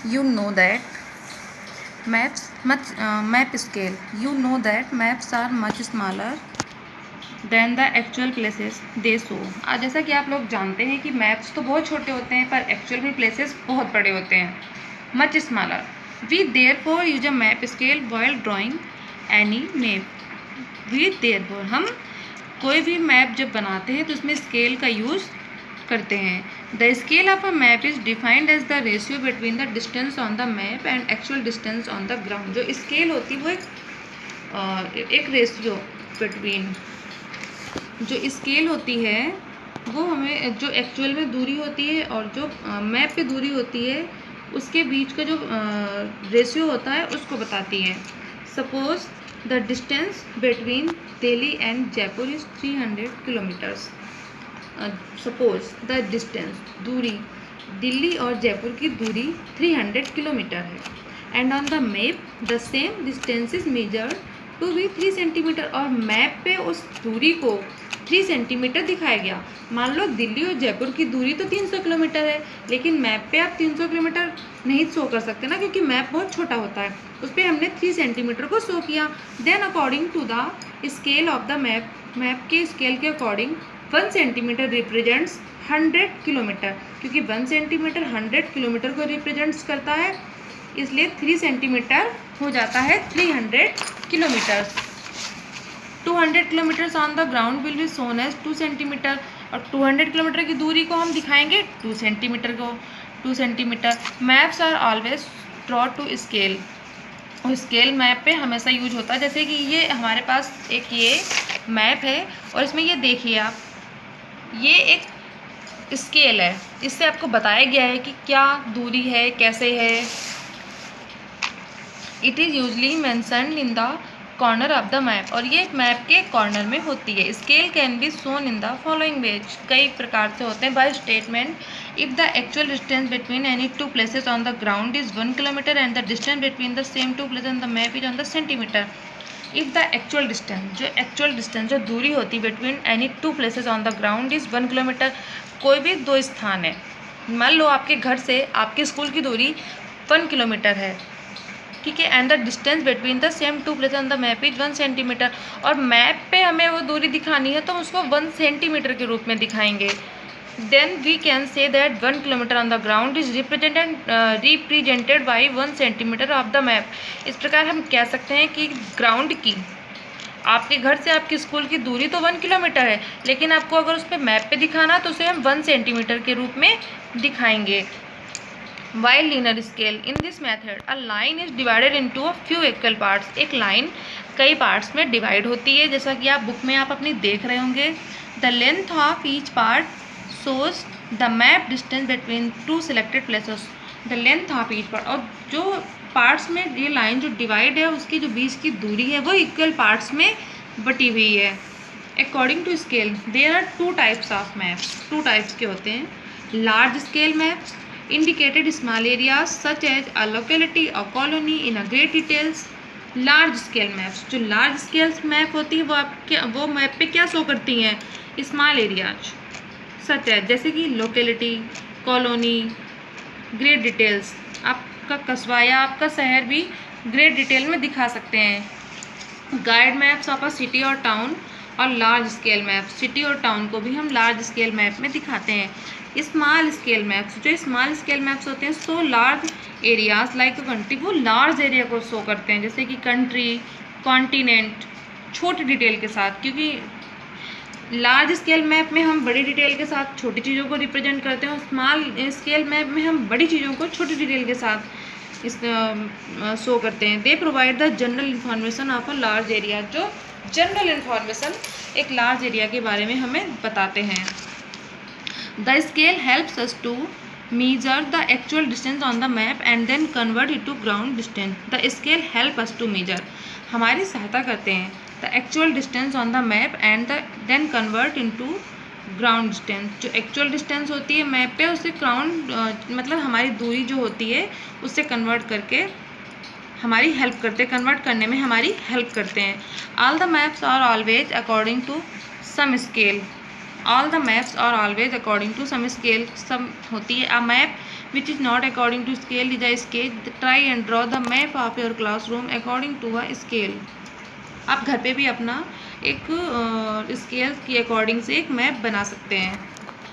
You know that map scale. You know that maps are much smaller than the actual places they show. आज जैसा कि आप लोग जानते हैं कि मैप्स तो बहुत छोटे होते हैं पर एक्चुअल में प्लेसेस बहुत बड़े होते हैं. Much smaller. We therefore use a map scale while drawing any map. We therefore हम कोई भी मैप जब बनाते हैं तो उसमें स्केल का यूज़ करते हैं. The scale of a map is defined as the ratio between the distance on the map and actual distance on the ground. जो स्केल होती है वो एक रेशियो बिटवीन, जो स्केल होती है वो हमें जो एक्चुअल में दूरी होती है और जो मैप पे दूरी होती है उसके बीच का जो रेशियो होता है उसको बताती है. Suppose the distance between Delhi and Jaipur is 300 kilometres. Suppose the distance, दूरी, दिल्ली और जयपुर की दूरी 300 किलोमीटर है. And on the map the same distance is measured to be 3 centimetre. और मैप पे उस दूरी को 3 सेंटीमीटर दिखाया गया. मान लो दिल्ली और जयपुर की दूरी तो 300 किलोमीटर है, लेकिन मैप पे आप 300 किलोमीटर नहीं शो कर सकते ना, क्योंकि मैप बहुत छोटा होता है. उस पर हमने 3 सेंटीमीटर को शो किया. Then according to the scale of the map, map के स्केल के अकॉर्डिंग 1 सेंटीमीटर रिप्रेजेंट्स 100 किलोमीटर. क्योंकि 1 सेंटीमीटर 100 किलोमीटर को रिप्रेजेंट्स करता है, इसलिए 3 सेंटीमीटर हो जाता है 300 kilometres. 200 kilometres on the ground will be shown as 2 centimetre. और 200 किलोमीटर की दूरी को हम दिखाएंगे 2 सेंटीमीटर को, 2 centimetre. Maps are always draw to scale. और स्केल मैप पे हमेशा यूज होता है. जैसे कि ये हमारे पास एक ये मैप है और इसमें ये देखिए आप, ये एक स्केल है. इससे आपको बताया गया है कि क्या दूरी है, कैसे है. It is usually mentioned in the corner of the map. और ये मैप के कॉर्नर में होती है. Scale can be shown in the following ways. कई प्रकार से होते हैं. By statement, if the actual distance between any two places on the ground is 1 kilometre and the distance between the same two places on the map is on the centimetre. If the actual distance, जो actual distance, जो दूरी होती है between any two places on the ground is 1 kilometre. कोई भी 2 स्थान है, मान लो आपके घर से आपके स्कूल की दूरी 1 किलोमीटर है, ठीक है. And the distance between the same two places on the map is 1 centimetre. और मैप पे हमें वो दूरी दिखानी है तो हम उसको 1 सेंटीमीटर के रूप में दिखाएंगे. Then we can say that 1 kilometre on the ground is represented by 1 centimetre of the map. इस प्रकार हम कह सकते हैं कि ग्राउंड की, आपके घर से आपके स्कूल की दूरी तो 1 किलोमीटर है, लेकिन आपको अगर उस पर मैप पे दिखाना तो उसे हम 1 सेंटीमीटर के रूप में दिखाएंगे. While linear scale, in this method a line is divided into a few equal parts. एक लाइन कई पार्ट्स में डिवाइड होती है, जैसा कि आप बुक में आप अपनी देख रहे होंगे. The length of each part shows the map distance between two selected places. the length of each part. और जो पार्ट्स में ये लाइन जो डिवाइड है उसकी जो बीच की दूरी है वो इक्वल पार्ट्स में बटी हुई है. According to scale there are 2 types of maps. 2 types के होते हैं. Large scale maps indicated small areas such as a locality और colony in a great details. Large scale maps, जो लार्ज स्केल मैप होती है वो मैप पे क्या शो करती हैं? स्मॉल एरियाज सच है, जैसे कि लोकेलिटी, कॉलोनी, ग्रेट डिटेल्स. आपका कस्बा या आपका शहर भी ग्रेट डिटेल में दिखा सकते हैं. Guide maps of a city और टाउन और लार्ज स्केल मैप. सिटी और टाउन को भी हम लार्ज स्केल मैप में दिखाते हैं. स्मॉल स्केल मैप्स, जो स्मॉल स्केल मैप्स होते हैं so large areas like a country, वो लार्ज एरिया को शो करते हैं, जैसे कि कंट्री, कॉन्टिनेंट, छोटी डिटेल के साथ. क्योंकि लार्ज स्केल मैप में हम बड़ी डिटेल के साथ छोटी चीज़ों को रिप्रेजेंट करते हैं और स्मॉल स्केल मैप में हम बड़ी चीज़ों को छोटी डिटेल के साथ इस शो करते हैं. They provide the general information of a large area. जो जनरल इन्फॉर्मेशन एक लार्ज एरिया के बारे में हमें बताते हैं. The scale helps us to measure the actual distance on the map and then convert it to ground distance. the scale help us to measure, हमारी सहायता करते हैं the actual distance on the map and then convert into ground distance. जो actual distance होती है map पे उससे ground मतलब हमारी दूरी जो होती है उससे कन्वर्ट करके हमारी हेल्प करते हैं, कन्वर्ट करने में हमारी हेल्प करते हैं. all the maps are always according to some scale. All the maps are always according to some scale. Some होती है. A map which is not according to scale is a sketch, try and draw the map of your classroom according to a scale. आप घर पे भी अपना एक scale के according से एक मैप बना सकते हैं।